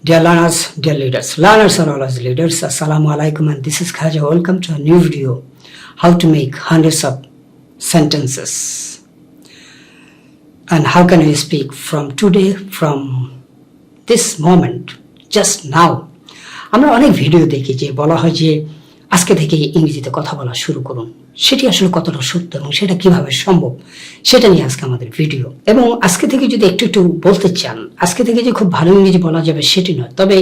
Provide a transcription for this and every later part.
Dear learners, dear leaders. Learners are always leaders. Assalamu alaikum, and this is Khaja. Welcome to a new video. How to make hundreds of sentences. And how can we speak from today, from this moment, just now. আমরা অনেক video দেখি যে বলা হয় যে আজকে থেকে ইংরেজিতে কথা বলা শুরু করুন। সেটি আসলে কতটা সত্য এবং সেটা কিভাবে সম্ভব সেটা নিয়ে আজকে আমাদের ভিডিও। এবং আজকে থেকে যদি একটু বলতে চান, আজকে থেকে যে খুব ভালো ইংরেজি বলা যাবে সেটি নয়, তবে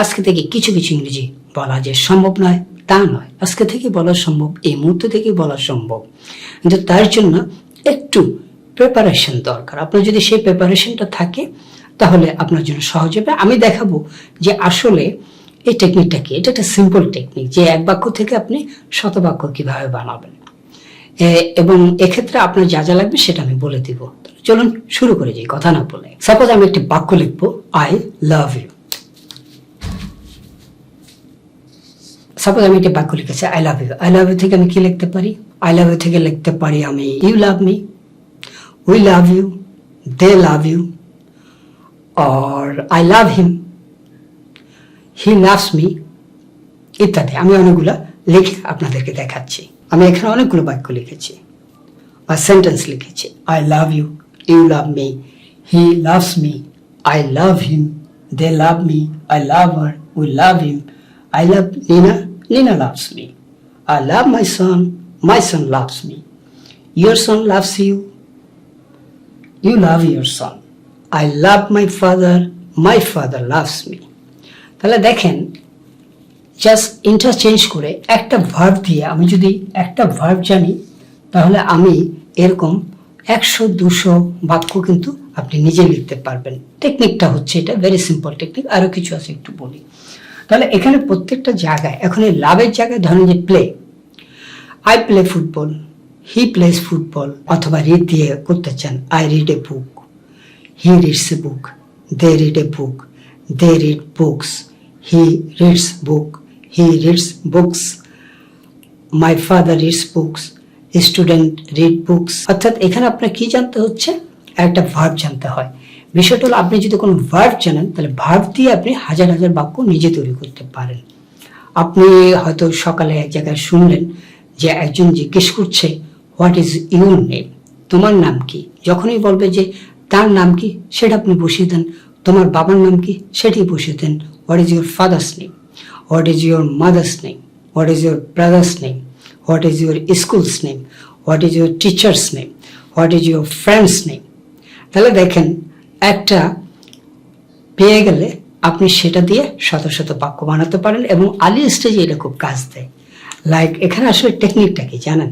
আজকে থেকে কিছু ইংরেজি বলা যে সম্ভব নয় তা নয়। আজকে থেকে বলা সম্ভব, এই মুহূর্তে থেকে বলা সম্ভব, কিন্তু তার জন্য একটু প্রিপারেশন দরকার। আপনার যদি সেই প্রিপারেশনটা থাকে তাহলে আপনার জন্য সহজ হবে। আমি দেখাবো যে আসলে এই টেকনিকটা কি। এটা একটা সিম্পল টেকনিক যে এক বাক্য থেকে আপনি শতবাক্য কিভাবে বানাবেন, এবং এক্ষেত্রে আপনার যা যা লাগবে সেটা আমি বলে দিব। চলুন শুরু করে যাই কথা না বলে। সাপোজ আমি একটি বাক্য লিখবো, আই লাভ ইউ। সাপোজ আমি একটি বাক্য লিখেছি I love you. I love you থেকে আমি কি লিখতে পারি? আই লাভ ইউ থেকে লিখতে পারি আমি you love me, we love you, they love you, or I love him, he loves me, ইত্যাদি। আমি অনেকগুলো লিখে আপনাদেরকে দেখাচ্ছি। আমি এখানে অনেকগুলো বাক্য লিখেছি বা সেন্টেন্স লিখেছি। I love you, you love me, he loves me, I love him, they love me, I love her, we love him, I love Nina, Nina loves me, I love my son loves me, your son loves you, you love your son, I love my father loves me. তাহলে দেখেন, just interchange করে একটা verb দিয়ে, আমি যদি একটা verb জানি তাহলে আমি এরকম 100-200 বাক্য কিন্তু আপনি নিজে লিখতে পারবেন। টেকনিকটা হচ্ছে এটা, ভেরি সিম্পল টেকনিক। আরো কিছু আছে একটু বলি। তাহলে এখানে প্রত্যেকটা জায়গায়, এখন এই লাভের জায়গায় ধরেন যে play, I play football, he plays football, অথবা রিড দিয়ে করতে চান I read a book, he reads a book, they read a book, they read books, he reads books, my father reads books, student read books। অর্থাৎ এখানে আপনার কি জানতে হচ্ছে? একটা ভার্ব জানতে হয়। বিষয়টা হলো, আপনি যদি কোনো ভার্ব জানেন তাহলে ভার্ব দিয়ে আপনি হাজার বাক্য নিজে তৈরি করতে পারেন। আপনি হয়তো সকালে এক জায়গায় শুনলেন যে একজন জিজ্ঞেস করছে হোয়াট ইজ ইউর নেম, তোমার নাম কি? যখনই বলবে যে তার নাম কি, সেটা আপনি বসিয়ে দেন। তোমার বাবার নাম কি, সেটি বসিয়ে দেন। What is your father's name? What is your mother's name? What is your brother's name? What is your school's name? What is your teacher's name? What is your friend's name? তাহলে দেখেন, একটা পেয়ে গেলে আপনি সেটা দিয়ে শত বাক্য বানাতে পারেন, এবং আর্লি স্টেজে এটা খুব কাজ দেয়। লাইক এখানে আসলে টেকনিকটা কি জানেন?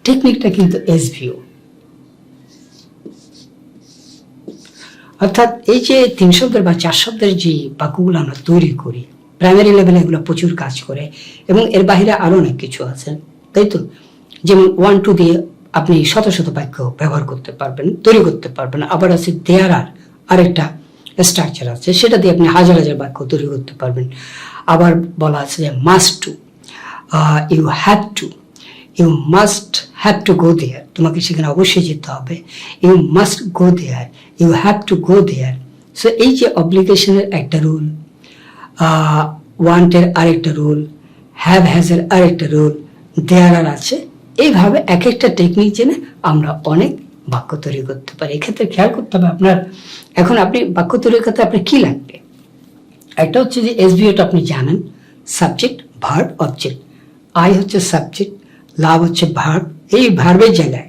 টেকনিকটা কিন্তু এসভিও, অর্থাৎ এই যে 3 শব্দের বা 4 শব্দের যে বাক্যগুলো আমরা তৈরি করি, প্রাইমারি লেভেলে এগুলো প্রচুর কাজ করে, এবং এর বাইরে আরো অনেক কিছু আছে, তাই তো? যেমন 1-2 দিয়ে আপনি শত বাক্য ব্যবহার করতে পারবেন, তৈরি করতে পারবেন। আবার আছে দেয়ার আর, আরেকটা স্ট্রাকচার আছে, সেটা দিয়ে আপনি হাজার বাক্য তৈরি করতে পারবেন। আবার বলা আছে যে must to, you have to, you must have to go there, তোমাকে সেখানে অবশ্যই যেতে হবে। You must go there, you have to go there. So এই যে অব্লিগেশনের একটা রুল, ওয়ান্টের আরেকটা রুল, হ্যাভ হ্যাজের আরেকটা রুল, দেয়ার আর আছে। এইভাবে এক একটা টেকনিক জেনে আমরা অনেক বাক্য তৈরি করতে পারি। এক্ষেত্রে খেয়াল করতে হবে আপনার, এখন আপনি বাক্য তৈরি করতে আপনার কি লাগবে? একটা হচ্ছে যে এসভিওটা আপনি জানেন, সাবজেক্ট, ভার্ব, অবজেক্ট। আই হচ্ছে সাবজেক্ট, লাভ হচ্ছে ভার্ব। এই ভার্বের জায়গায়,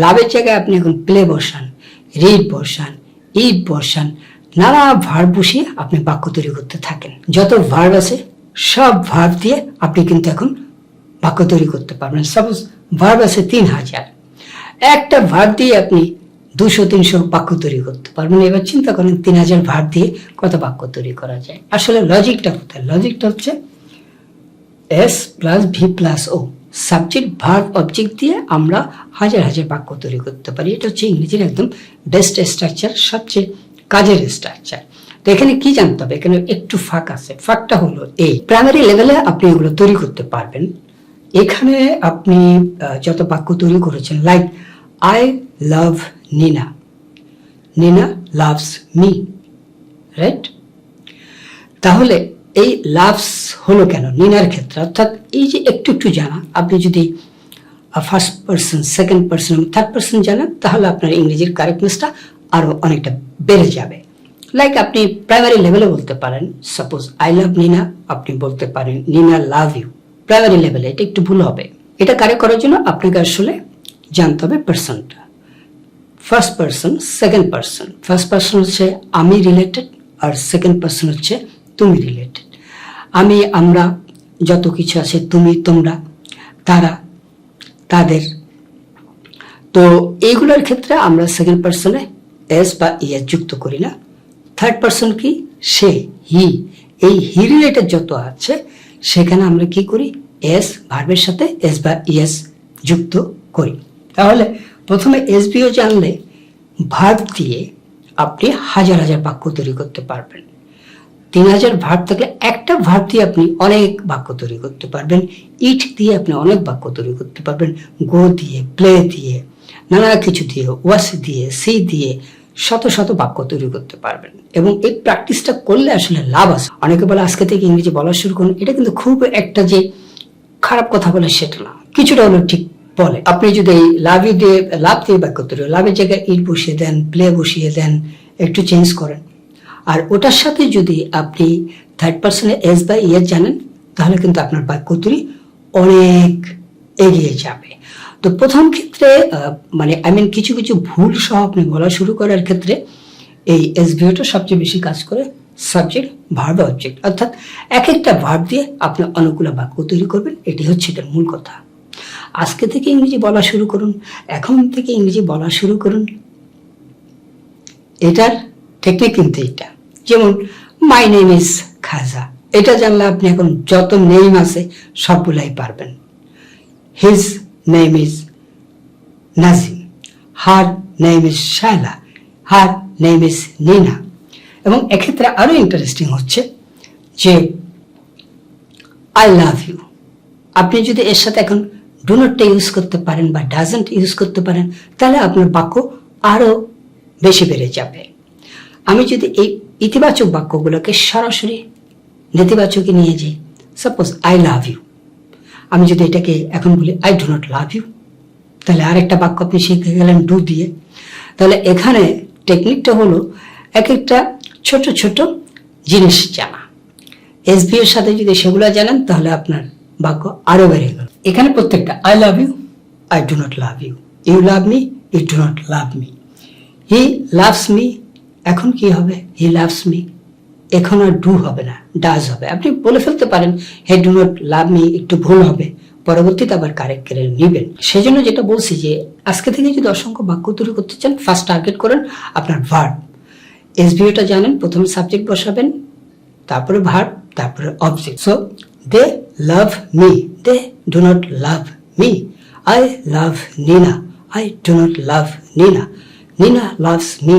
লাভের জায়গায় আপনি এখন প্লে বসান, রিড বসান, ইট বসান, নানা ভার্ব বসিয়ে আপনি বাক্য তৈরি করতে থাকেন। যত ভার্ব আছে সব ভার্ব দিয়ে আপনি কিন্তু এখন বাক্য তৈরি করতে পারবেন। সাপোজ ভার্ব আছে 3000, একটা ভার্ব দিয়ে আপনি 200-300 বাক্য তৈরি করতে পারবেন। এবার চিন্তা করেন 3000 ভার্ব দিয়ে কত বাক্য তৈরি করা যায়। আসলে লজিকটা কোথায়? লজিকটা হচ্ছে এস প্লাস ভি প্লাস ও, সাবজেক্ট, ভার্ব, অবজেক্ট দিয়ে আমরা হাজার বাক্য তৈরি করতে পারি। এটা হচ্ছে ইংরেজির একদম বেস্ট স্ট্রাকচার, সবচেয়ে কাজের স্ট্রাকচার। তো এখানে কি জানতে হবে? এখানে একটু ফাঁক আছে। ফাঁকটা হলো এই, প্রাইমারি লেভেলে আপনি এগুলো তৈরি করতে পারবেন। এখানে আপনি যত বাক্য তৈরি করেছেন, like I love Nina, Nina loves me, right? তাহলে এই লাভস হলো কেন নিনার ক্ষেত্রে, অর্থাৎ এই যে একটু একটু জানা, আপনি যদি first person, second person, third person জানেন, তাহলে আপনার ইংরেজির কারেক্টনেসটা আরো অনেকটা বেড়ে যাবে। লাইক আপনি প্রাইমারি লেভেলে বলতে পারেন, সাপোজ আই লাভ নিনা, আপনি বলতে পারেন নিনা লাভ ইউ, প্রাইমারি লেভেলে। এটা একটু ভুল হবে। এটা কারেক্ট করার জন্য আপনাকে আসলে জানতে হবে পার্সনটা। First person, second person. First person হচ্ছে আমি রিলেটেড, আর সেকেন্ড পার্সন হচ্ছে তুমি রিলেটেড। আমি, আমরা, যত কিছু আছে, তুমি, তোমরা, তারা, তাদের। তো এইগুলোর ক্ষেত্রে আমরা সেকেন্ড পার্সনে এস বা ইএস যুক্ত করি না। থার্ড পার্সন কি? সে, হি। এই হি রিলেটেড যত আছে সেখানে আমরা কি করি? এস, ভার্বের সাথে এস বা ইএস যুক্ত করি। তাহলে প্রথমে এসবিও জানলে ভার্ব দিয়ে আপনি হাজার হাজার বাক্য তৈরি করতে পারবেন। 3000 ভার্ব থাকলে একটা ভার্ব দিয়ে আপনি অনেক বাক্য তৈরি করতে পারবেন। ইট দিয়ে আপনি অনেক বাক্য তৈরি করতে পারবেন। গো দিয়ে, প্লে দিয়ে, নানা কিছু দিয়ে, ওয়াস দিয়ে, সি দিয়ে শত শত বাক্য তৈরি করতে পারবেন। এবং এই প্র্যাকটিসটা করলে আসলে লাভ আছে। অনেকে বলে আজকে থেকে ইংরেজি বলা শুরু করুন, এটা কিন্তু খুব একটা যে খারাপ কথা বলে সেটা না, কিছুটা হলো ঠিক বলে। আপনি যদি এই লাভ ইউ দিয়ে, লাভ দিয়ে বাক্য তৈরি, লাভের জায়গায় ইট বসিয়ে দেন, প্লে বসিয়ে দেন, একটু চেঞ্জ করেন, আর ওটার সাথে যদি আপনি থার্ড পার্সনে এস বা ইয়েস জানেন, তাহলে কিন্তু আপনার বাক্য তৈরি অনেক এগিয়ে যাবে। তো প্রথম ক্ষেত্রে মানে কিছু কিছু ভুল সহ আপনি বলা শুরু করার ক্ষেত্রে এই এসভিওটা সবচেয়ে বেশি কাজ করে। সাবজেক্ট, ভার্ব, অবজেক্ট, অর্থাৎ এক একটা ভার্ব দিয়ে আপনি অনেকগুলো বাক্য তৈরি করবেন। এটি হচ্ছে এটার মূল কথা। আজকে থেকে ইংরেজি বলা শুরু করুন, এখন থেকে ইংরেজি বলা শুরু করুন। এটার টেকনিক কিন্তু এটা। যেমন মাই নেম ইজ খাজা, এটা জানলে আপনি এখন যত নেম আছে সবগুলাই পারবেন। His name is Nazim, her name is Shaila, her name is Nina. এবং এক্ষেত্রে আরো ইন্টারেস্টিং হচ্ছে যে আই লাভ ইউ, আপনি যদি এর সাথে এখন ডু নটটা ইউজ করতে পারেন বা ডাজন্ট ইউজ করতে পারেন, তাহলে আপনার বাক্য আরো বেশি বেড়ে যাবে। আমি যদি এই ইতিবাচক বাক্যগুলোকে সরাসরি নেতিবাচকে নিয়ে যাই, সাপোজ আই লাভ ইউ, আমি যদি এটাকে এখন বলি I do not love you, তাহলে আরেকটা বাক্য আপনি শিখে গেলেন ডু দিয়ে। তাহলে এখানে টেকনিকটা হলো এক একটা ছোট ছোট জিনিস জানা। এসবি এর সাথে যদি সেগুলো জানেন, তাহলে আপনার বাক্য আরো বেড়ে গেল। এখানে প্রত্যেকটা I love you, I do not love you, you love me, you do not love me, he loves me, এখন কি হবে? হি লাভস মি, এখন আর ডু হবে না, ডাজ হবে। আপনি বলে ফেলতে পারেন হে ডু নট লাভ মি, একটু ভুল হবে, পরবর্তীতে আবার কারেক্ট করে নেবেন। সেজন্য যেটা বলছি যে আজকে থেকে যদি অসংখ্য বাক্য তৈরি করতে চান, ফার্স্ট টার্গেট করেন আপনার ভার্ব। এসভিওটা জানেন, প্রথমে সাবজেক্ট বসাবেন, তারপরে ভার্ব, তারপরে object. So they love me, they do not love me, I love Nina, I do not love Nina, Nina loves me,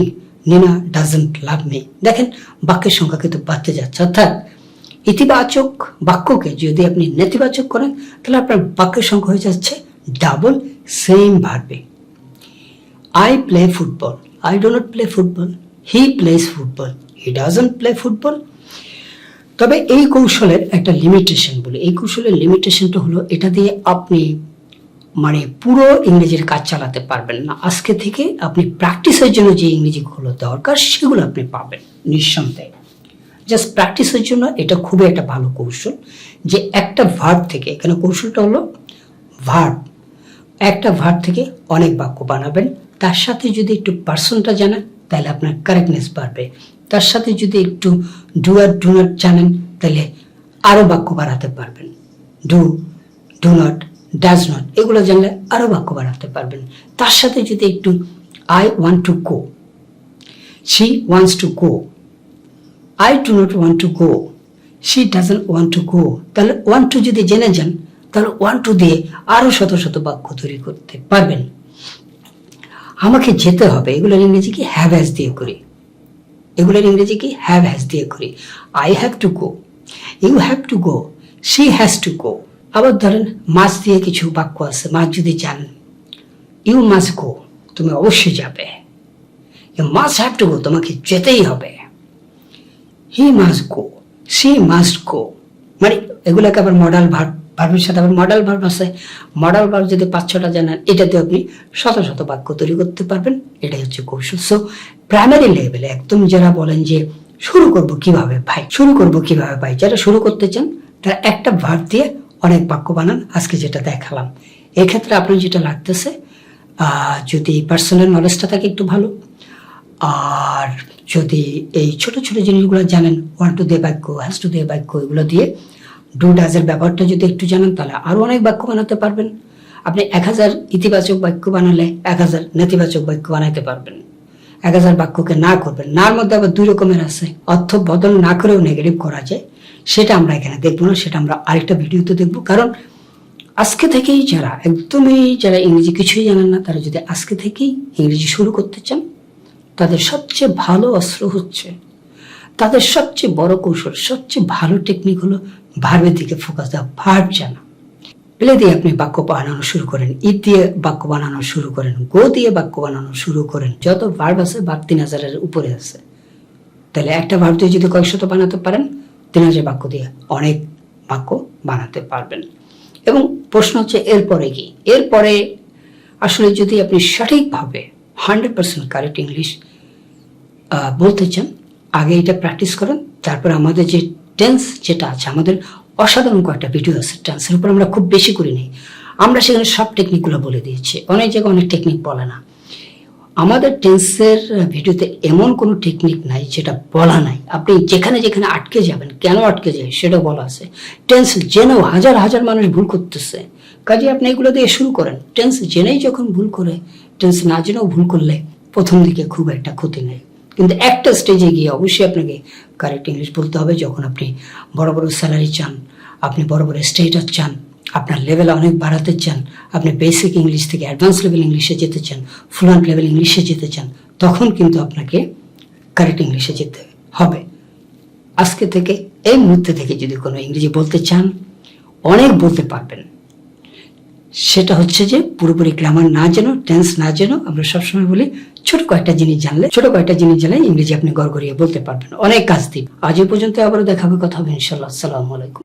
Nina doesn't love me. দেখেন বাক্যের সংখ্যা কিন্তু বাড়তে যাচ্ছে। অর্থাৎ ইতিবাচক বাক্যকে যদি আপনি নেতিবাচক করেন, তাহলে আপনার বাক্যের সংখ্যা হয়ে যাচ্ছে ডাবল সেম ভার্বে। I play football, I do not play football, he plays football, he doesn't play football. তবে এই কৌশলের একটা লিমিটেশন বলে, এই কৌশলের লিমিটেশনটা হলো এটা দিয়ে আপনি মানে পুরো ইংরেজির কাজ চালাতে পারবেন না। আজকে থেকে আপনি প্র্যাকটিসের জন্য যে ইংরেজিগুলো দরকার সেগুলো আপনি পাবেন নিঃসন্দেহে। জাস্ট প্র্যাকটিসের জন্য এটা খুবই একটা ভালো কৌশল, যে একটা ভার্ব থেকে, এখানে কৌশলটা হলো ভার্ব, একটা ভার্ব থেকে অনেক বাক্য বানাবেন। তার সাথে যদি একটু পার্সনটা জানেন, তাহলে আপনার কারেক্টনেস বাড়বে। তার সাথে যদি একটু ডু আর ডু নট জানেন, তাহলে আরো বাক্য বাড়াতে পারবেন। Do, do not, does not, এগুলো জানলে আরো বাক্য বাড়াতে পারবেন। তার সাথে যদি একটু I want to go, she wants to go, I do not want to go, she doesn't want to go, তাহলে want to যদি জেনে যান, তাহলে want to দিয়ে আরো শত শত বাক্য তৈরি করতে পারবেন। আমাকে যেতে হবে, এগুলোর ইংরেজি কি হ্যাভ হ্যাজ দিয়ে করি, এগুলোর ইংরেজি কি হ্যাভ হ্যাজ দিয়ে করি। I have to go, you have to go, she has to go। আবার ধরেন মাস্ট দিয়ে কিছু বাক্য আছে, মাস্ট যদি জানেন, you must go, তুমি অবশ্যই যাবে, you must have to go, তোমাকে যেতেই হবে। He must go, she must go, মানে এগুলোকে আবার মডাল ভার্ব, ভার্বের সাথে আবার মডাল ভার্ব আছে। মডাল ভার্ব যদি 5-6টা জানেন, এটাতে আপনি শত শত বাক্য তৈরি করতে পারবেন। এটাই হচ্ছে কৌশল। সো প্রাইমারি লেভেলে একদম যারা বলেন যে শুরু করব কিভাবে ভাই, যারা শুরু করতে চান তারা একটা ভার্ব দিয়ে অনেক বাক্য বানান। আজকে যেটা দেখালাম, এক্ষেত্রে আপনার যেটা লাগতেছে, যদি পার্সোনাল নলেজটা থাকে একটু ভালো, আর যদি এই ছোট ছোট জিনিসগুলো জানেন, ওয়ান টু দিয়ে বাক্য, হ্যাজ টু দিয়ে বাক্য, এগুলো দিয়ে ডু ডাজের ব্যাপারটা যদি একটু জানেন, তাহলে আরো অনেক বাক্য বানাতে পারবেন। আপনি 1000 ইতিবাচক বাক্য বানালে 1000 নেতিবাচক বাক্য বানাইতে পারবেন। 1000 বাক্যকে না করবেন, নার মধ্যে আবার 2 রকমের আছে, অর্থ বদল না করেও নেগেটিভ করা যায়। সেটা আমরা এখানে দেখবো না, সেটা আমরা আরেকটা ভিডিওতে দেখবো। কারণ আজকে থেকেই যারা ইংরেজি কিছুই জানেন না, তারা যদি আজকে থেকেই ইংরেজি শুরু করতে চান, তাদের সবচেয়ে ভালো অস্ত্র হচ্ছে, তাদের সবচেয়ে বড় কৌশল, সবচেয়ে ভালো টেকনিক হলো ভার্বের দিকে ফোকাস দেওয়া, ভার্ব জানা। প্লে দিয়ে আপনি বাক্য বানানো শুরু করেন, ইট দিয়ে বাক্য বানানো শুরু করেন, গো দিয়ে বাক্য বানানো শুরু করেন। যত ভার্ব আছে, ভার্ব 3000-এর উপরে আছে। তাহলে একটা ভার্ব দিয়ে যদি কয়েকশত বানাতে পারেন, 3000 বাক্য দিয়ে অনেক বাক্য বানাতে পারবেন। এবং প্রশ্ন হচ্ছে এরপরে কি? এরপরে আসলে যদি আপনি সঠিকভাবে 100% কারেক্ট ইংলিশ বলতে চান, আগে এটা প্র্যাকটিস করেন। তারপর আমাদের যে টেন্স যেটা আছে, আমাদের অসাধারণ কয়েকটা ভিডিও আছে টেন্সের উপর, আমরা খুব বেশি করি নাই, আমরা সেখানে সব টেকনিকগুলো বলে দিয়েছি। অনেক জায়গায় অনেক টেকনিক বলে না। আমাদের টেন্সের ভিডিওতে এমন কোনো টেকনিক নাই যেটা বলা নাই। আপনি যেখানে যেখানে আটকে যাবেন, কেন আটকে যায় সেটা বলা আছে। টেন্স জেনেও হাজার হাজার মানুষ ভুল করতেছে, কাজে আপনি এগুলো দিয়ে শুরু করেন। টেন্স জেনেই যখন ভুল করে, টেন্স না জেনেও ভুল করলে প্রথম দিকে খুব একটা ক্ষতি নেই, কিন্তু একটা স্টেজে গিয়ে অবশ্যই আপনাকে কারেক্ট ইংলিশ বলতে হবে। যখন আপনি বড় বড় স্যালারি চান, আপনি বড় বড় স্টেটাস চান, আপনার লেভেল অনেক বাড়াতে চান, আপনি বেসিক ইংলিশ থেকে অ্যাডভান্স লেভেল ইংলিশে যেতে চান, ফ্লুয়েন্ট লেভেল ইংলিশে যেতে চান, তখন কিন্তু আপনাকে কারেক্ট ইংলিশে যেতে হবে। আজকে থেকে, এই মুহূর্তে থেকে যদি কোনো ইংরেজি বলতে চান, অনেক বলতে পারবেন। সেটা হচ্ছে যে পুরোপুরি গ্রামার না জেনো, টেন্স না জেনো, আমরা সবসময় বলি ছোট কয়েকটা জিনিস জানলে ইংরেজি আপনি গড়গড়িয়ে বলতে পারবেন, অনেক কাজ দিন। আজ এই পর্যন্ত, আবারও দেখাবে, কথা হবে ইনশাল্লাহ। আসসালামু আলাইকুম।